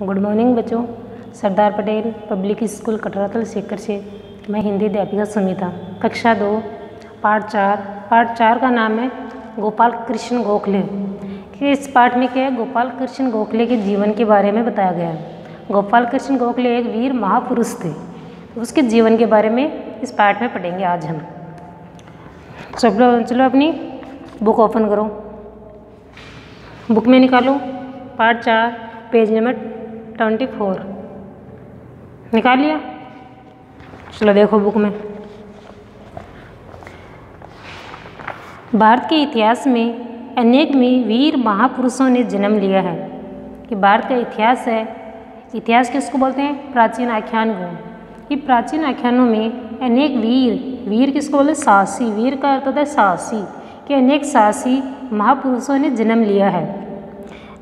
Good morning बच्चों। Sardar Patel public school कटरातल Sikar से मैं हिंदी अध्यापिका सुमिता, कक्षा 2 पाठ 4 का नाम है गोपाल कृष्ण गोखले। कि इस पाठ में क्या है, गोपाल कृष्ण गोखले के जीवन के बारे में बताया गया है। गोपाल कृष्ण गोखले एक वीर महापुरुष थे, तो उसके जीवन के बारे में इस पाठ में पढ़ेंगे आज हम। चलो अपनी बुक ओपन करो, बुक में निकालो पाठ 4 पेज नंबर 24 निकाल लिया। चलो देखो बुक में। भारत के इतिहास में अनेक वीर महापुरुषों ने जन्म लिया है। कि भारत का इतिहास है, इतिहास किसको बोलते हैं? प्राचीन आख्यान को। कि प्राचीन आख्यानों में अनेक वीर किसको बोले? साहसी। वीर का अर्थ होता है साहसी। कि अनेक साहसी महापुरुषों ने जन्म लिया है,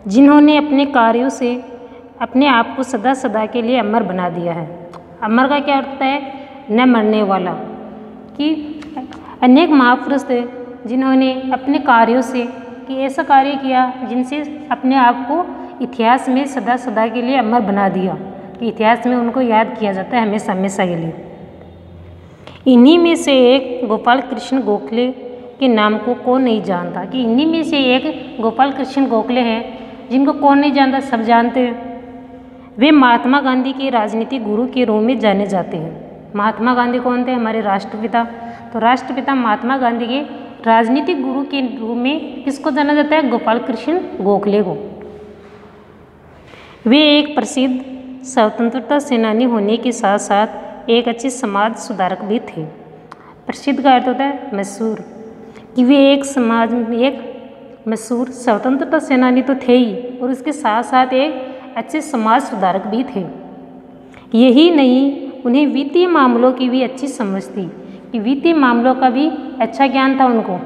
जिन्होंने अपने कार्यों से अपने आप को सदा सदा के लिए अमर बना दिया है। अमर का क्या अर्थ है? न मरने वाला। कि अनेक महापुरुष थे जिन्होंने अपने कार्यों से कि ऐसा कार्य किया जिनसे अपने आप को इतिहास में सदा सदा के लिए अमर बना दिया। कि इतिहास में उनको याद किया जाता है हमेशा हमेशा के लिए। इन्हीं में से एक गोपाल कृष्ण गोखले के नाम को कौन नहीं जानता। कि इन्हीं में से एक गोपाल कृष्ण गोखले हैं जिनको कौन नहीं जानता, सब जानते हैं। वे महात्मा गांधी के राजनीतिक गुरु के रूप में जाने जाते हैं। महात्मा गांधी कौन थे? हमारे राष्ट्रपिता। तो राष्ट्रपिता महात्मा गांधी के राजनीतिक गुरु के रूप में किसको जाना जाता है? गोपाल कृष्ण गोखले को। वे एक प्रसिद्ध स्वतंत्रता सेनानी होने के साथ साथ एक अच्छे समाज सुधारक भी थे। प्रसिद्ध का अर्थ होता है मशहूर। कि वे एक मशहूर स्वतंत्रता सेनानी तो थे ही, और उसके साथ साथ एक अच्छे समाज सुधारक भी थे। यही नहीं, उन्हें वित्तीय मामलों की भी अच्छी समझ थी। कि वित्तीय मामलों का भी अच्छा ज्ञान था उनको।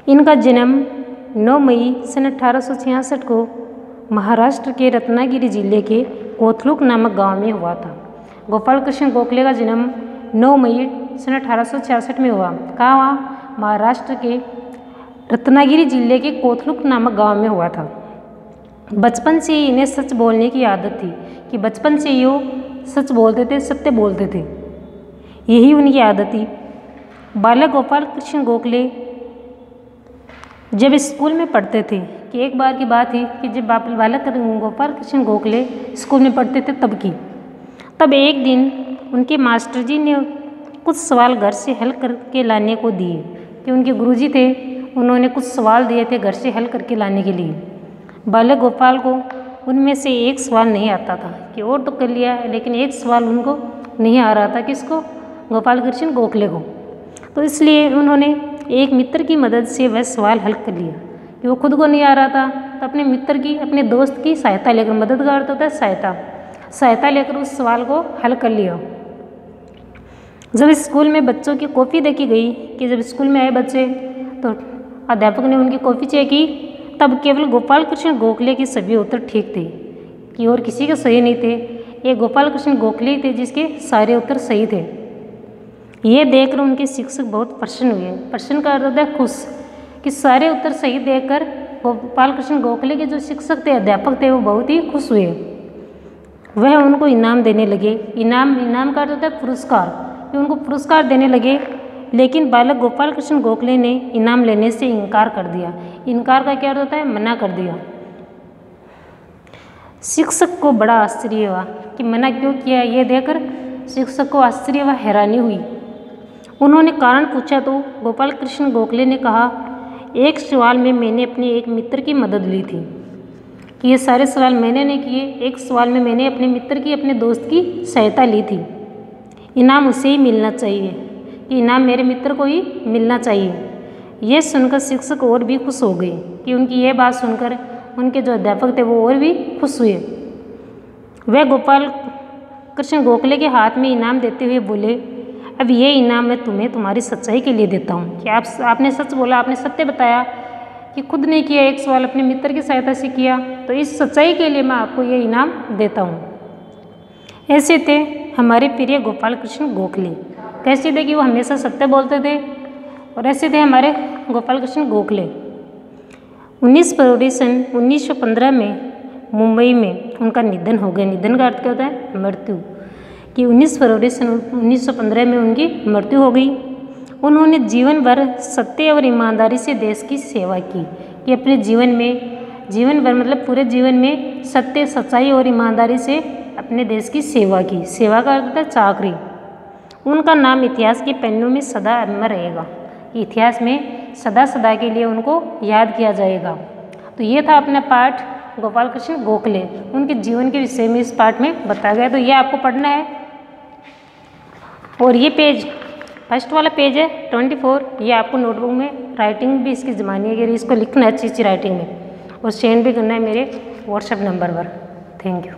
इनका जन्म 9 मई सन 1866 को महाराष्ट्र के रत्नागिरी जिले के कोथलुक नामक गांव में हुआ था। गोपाल कृष्ण गोखले का जन्म 9 मई सन 1866 में हुआ। कहाँ हुआ? महाराष्ट्र के रत्नागिरी जिले के कोथलुक नामक गांव में हुआ था। बचपन से ही इन्हें सच बोलने की आदत थी। कि बचपन से ही वो सच बोलते थे, सत्य बोलते थे, यही उनकी आदत थी। बालक गोपाल कृष्ण गोखले जब स्कूल में पढ़ते थे, कि एक बार की बात थी कि जब बालक गोपाल कृष्ण गोखले स्कूल में पढ़ते थे तब एक दिन उनके मास्टर जी ने कुछ सवाल घर से हल करके लाने को दिए। कि उनके गुरुजी थे, उन्होंने कुछ सवाल दिए थे घर से हल करके लाने के लिए। बालक गोपाल को उनमें से एक सवाल नहीं आता था। कि और तो कर लिया, लेकिन एक सवाल उनको नहीं आ रहा था। किसको? गोपाल कृष्ण गोखले को। तो इसलिए उन्होंने एक मित्र की मदद से वह सवाल हल कर लिया। कि वो खुद को नहीं आ रहा था, तो अपने मित्र की, अपने दोस्त की सहायता लेकर, मदद का अर्थ होता है सहायता लेकर उस सवाल को हल कर लिया। जब स्कूल में बच्चों की कॉपी देखी गई, कि जब स्कूल में आए बच्चे तो अध्यापक ने उनकी कॉपी चेक की, तब केवल गोपाल कृष्ण गोखले के सभी उत्तर ठीक थे। कि और किसी के सही नहीं थे, ये गोपाल कृष्ण गोखले ही थे जिसके सारे उत्तर सही थे। ये देखकर उनके शिक्षक बहुत प्रसन्न हुए। प्रसन्न का अर्थ होता है खुश। कि सारे उत्तर सही देखकर गोपाल कृष्ण गोखले के जो शिक्षक थे, अध्यापक थे, वो बहुत ही खुश हुए। वह उनको इनाम देने लगे। इनाम का अर्थ होता है पुरस्कार। कि उनको पुरस्कार देने लगे, लेकिन बालक गोपाल कृष्ण गोखले ने इनाम लेने से इनकार कर दिया। इनकार का क्या अर्थ होता है? मना कर दिया। शिक्षक को बड़ा आश्चर्य हुआ कि मना क्यों किया। ये देखकर शिक्षक को आश्चर्य व हैरानी हुई। उन्होंने कारण पूछा तो गोपाल कृष्ण गोखले ने कहा, एक सवाल में मैंने अपने एक मित्र की मदद ली थी। कि ये सारे सवाल मैंने नहीं किए, एक सवाल में मैंने अपने मित्र की, अपने दोस्त की सहायता ली थी। इनाम उसे ही मिलना चाहिए। कि इनाम मेरे मित्र को ही मिलना चाहिए। ये सुनकर शिक्षक और भी खुश हो गए। कि उनकी ये बात सुनकर उनके जो अध्यापक थे वो और भी खुश हुए। वह गोपाल कृष्ण गोखले के हाथ में इनाम देते हुए बोले, अब ये इनाम मैं तुम्हें तुम्हारी सच्चाई के लिए देता हूँ। कि आपने सच बोला, आपने सत्य बताया कि खुद नहीं किया, एक सवाल अपने मित्र की सहायता से किया, तो इस सच्चाई के लिए मैं आपको ये इनाम देता हूँ। ऐसे थे हमारे प्रिय गोपाल कृष्ण गोखले। कैसे थे? कि वो हमेशा सत्य बोलते थे। और ऐसे थे हमारे गोपाल कृष्ण गोखले। 19 फरवरी सन 1915 में मुंबई में उनका निधन हो गया। निधन का अर्थ क्या होता है? मृत्यु। कि 19 फरवरी सन 1915 में उनकी मृत्यु हो गई। उन्होंने जीवन भर सत्य और ईमानदारी से देश की सेवा की। कि अपने जीवन भर मतलब पूरे जीवन में सत्य, सच्चाई और ईमानदारी से अपने देश की सेवा की। सेवा का अर्थ होता है चाकरी। उनका नाम इतिहास के पन्नों में सदा अमर रहेगा। इतिहास में सदा सदा के लिए उनको याद किया जाएगा। तो ये था अपना पाठ गोपाल कृष्ण गोखले, उनके जीवन के विषय में इस पाठ में बताया गया। तो ये आपको पढ़ना है। और ये पेज, फर्स्ट वाला पेज है 24, ये आपको नोटबुक में राइटिंग भी इसकी जमानी है कि इसको लिखना है अच्छी अच्छी राइटिंग में, और सेंड भी करना है मेरे व्हाट्सएप नंबर पर। Thank you.